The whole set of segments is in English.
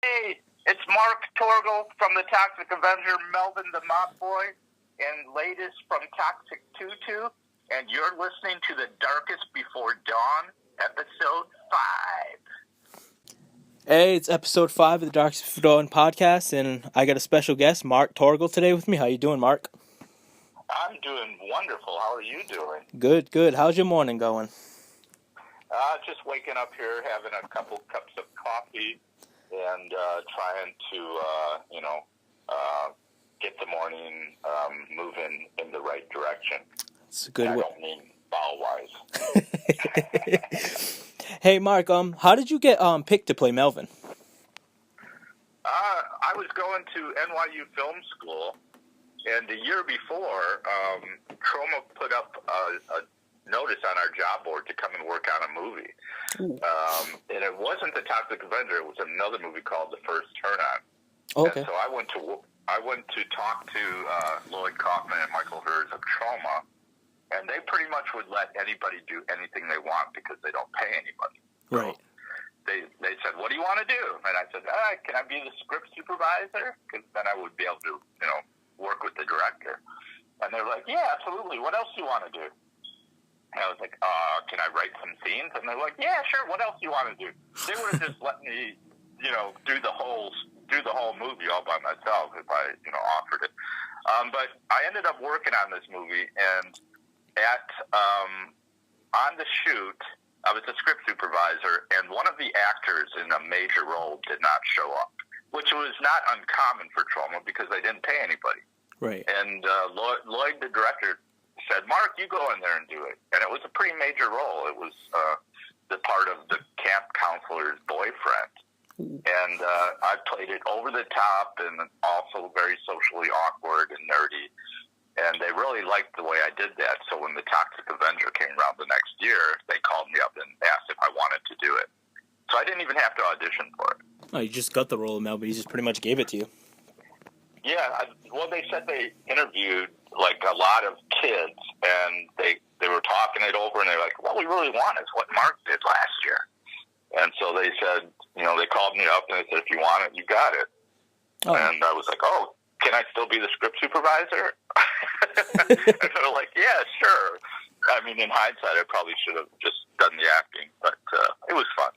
Hey, it's Mark Torgl from the Toxic Avenger, Melvin the Mop Boy, and latest from Toxic Tutu, and you're listening to The Darkest Before Dawn, episode 5. Hey, it's episode 5 of the Darkest Before Dawn podcast, and I got a special guest, Mark Torgl, today with me. How you doing, Mark? I'm doing wonderful. How are you doing? Good. How's your morning going? Just waking up here, having a couple cups of coffee, and trying to, get the morning moving in the right direction. It's a good I way. don't mean bowel-wise. Hey, Mark, how did you get picked to play Melvin? I was going to NYU Film School, and the year before, Troma put up a notice on our job board to come and work on a movie. And it wasn't The Toxic Avenger, it was another movie called The First Turn On. Okay. And so I went to talk to Lloyd Kaufman and Michael Hers of Troma, and they pretty much would let anybody do anything they want because they don't pay anybody. Right. So they said, what do you want to do? And I said, can I be the script supervisor? Because then I would be able to, work with the director. And they're like, yeah, absolutely. What else do you want to do? And I was like, can I write some scenes? And they're like, yeah, sure. What else do you want to do? They would have just let me, do the whole movie all by myself if I, offered it. But I ended up working on this movie, and on the shoot, I was the script supervisor, and one of the actors in a major role did not show up, which was not uncommon for Troma because they didn't pay anybody. Right. And Lloyd, the director, said, Mark, you go in there and do it. And it was a pretty major role. It was the part of the camp counselor's boyfriend. And I played it over the top and also very socially awkward and nerdy. And they really liked the way I did that. So when the Toxic Avenger came around the next year, they called me up and asked if I wanted to do it. So I didn't even have to audition for it. Oh, you just got the role of Melvin. He just pretty much gave it to you. Yeah. They said they interviewed like a lot of kids, and they were talking it over, and they're like, what we really want is what Mark did last year. And so they said, they called me up, and they said, if you want it, you got it. Oh. And I was like, can I still be the script supervisor? And they're like, yeah, sure. I mean, in hindsight, I probably should have just done the acting, but it was fun.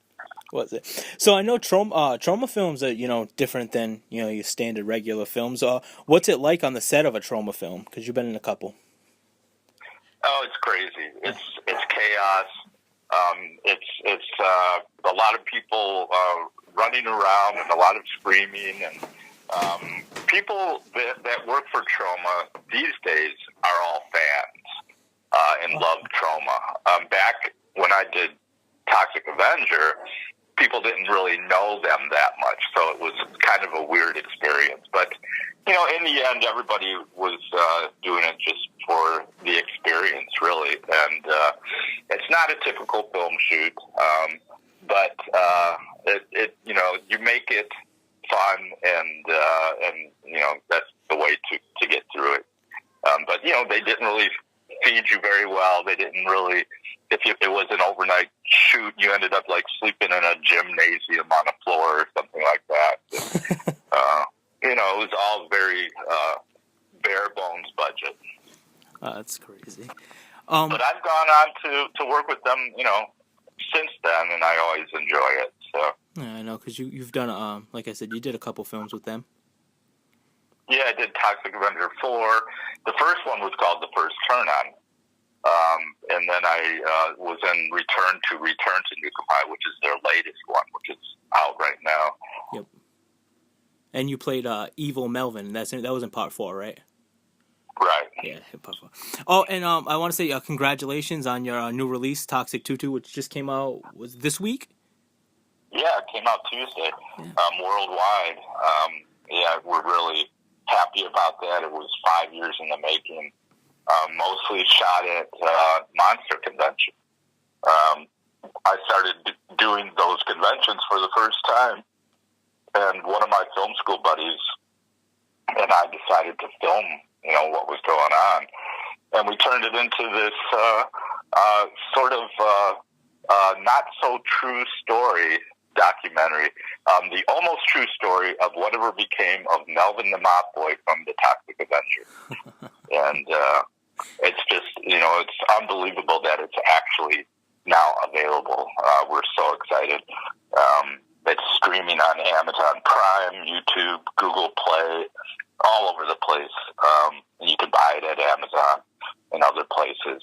Was it? So I know Troma films are, different than, your standard regular films. What's it like on the set of a Troma film? Because you've been in a couple. Oh, it's crazy. It's chaos. It's a lot of people running around and a lot of screaming, and people that work for Troma these days are all fans and love Troma. Back when I did Toxic Avenger, people didn't really know them that much, so it was kind of a weird experience. But, in the end, everybody was doing it just for the experience, really. And it's not a typical film shoot, but you make it fun, and that's the way to get through it. But, they didn't really feed you very well. They didn't really... If it was an overnight shoot, you ended up like sleeping in a gymnasium on a floor or something like that. It was all very bare bones budget. That's crazy. But I've gone on to work with them, since then, and I always enjoy it. So yeah, I know, because you've done, like I said, you did a couple films with them. Yeah, I did Toxic Avenger 4. The first one was called The First Turn On. And then I was in Return to Nukem High, which is their latest one, which is out right now. Yep. And you played Evil Melvin. That was in part 4, right? Right. Yeah, part 4. Oh, and I want to say congratulations on your new release, Toxic Tutu, which just came out, was this week? Yeah, it came out Tuesday, worldwide. We're really happy about that. It was 5 years in the making. Mostly shot at Monster Convention. I started doing those conventions for the first time, and one of my film school buddies and I decided to film, what was going on, and we turned it into this sort of not so true story documentary, the almost true story of whatever became of Melvin the Mop Boy from the Toxic Avenger. And it's just, it's unbelievable that it's actually now available. We're so excited. It's streaming on Amazon Prime, YouTube, Google Play, all over the place. And you can buy it at Amazon and other places.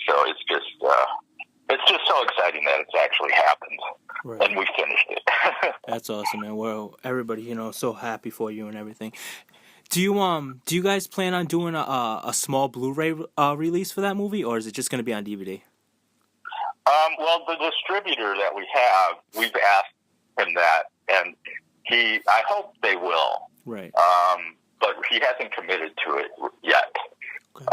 So it's just so exciting that it's actually happened. Right. And we finished it. That's awesome, man. Well, everybody, so happy for you and everything. Do you guys plan on doing a small Blu-ray release for that movie, or is it just going to be on DVD? Well, the distributor that we have, we've asked him that, and I hope they will. Right. But he hasn't committed to it yet. Okay.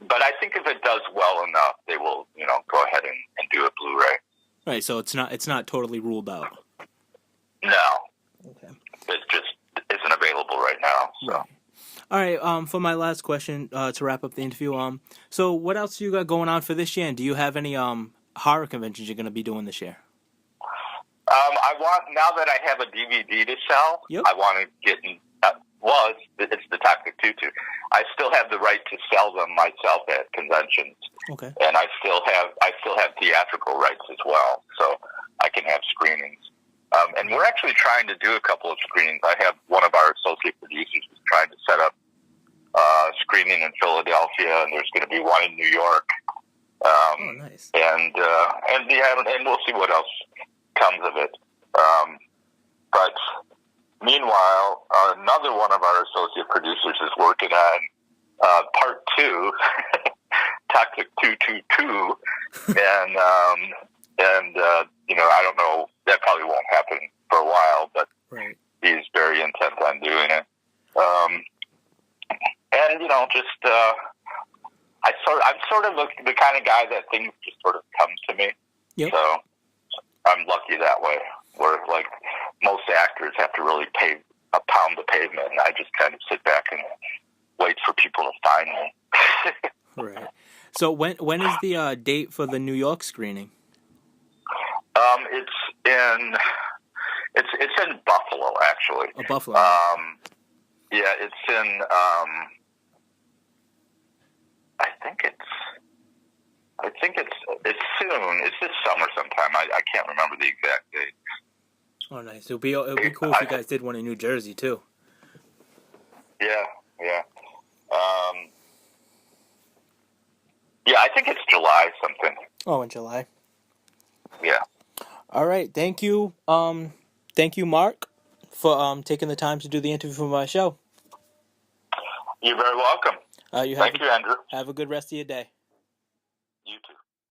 But I think if it does well enough, they will, go ahead and do a Blu-ray. Right. So it's not totally ruled out. No. Okay. It just isn't available right now. So. Right. All right. For my last question, to wrap up the interview, so what else do you got going on for this year? And do you have any horror conventions you're going to be doing this year? I want, now that I have a DVD to sell, yep. I want to get in. It's the Toxic Tutu. I still have the right to sell them myself at conventions. Okay. And I still have theatrical rights as well, so I can have screenings. And we're actually trying to do a couple of screenings. I have one of our associate producers who's trying to set up screening in Philadelphia, and there's going to be one in New York. Nice. And we'll see what else comes of it. But meanwhile, another one of our associate producers is working on part 2, Toxic 222, and I don't know, that probably won't happen for a while, but right. He's very intent on doing it. I'm sort of the kind of guy that things just sort of come to me. Yep. So I'm lucky that way, where like most actors have to really pound the pavement, and I just kind of sit back and wait for people to find me. Right. So when is the date for the New York screening? It's in Buffalo, actually. Oh, Buffalo. Yeah, it's in. I think it's soon. It's this summer sometime. I can't remember the exact date. Oh, nice. It would be cool if you guys did one in New Jersey too. Yeah. Yeah, I think it's July something. Oh, in July. Yeah. All right. Thank you, Mark, for taking the time to do the interview for my show. You're very welcome. Thank you, Andrew. Have a good rest of your day. You too.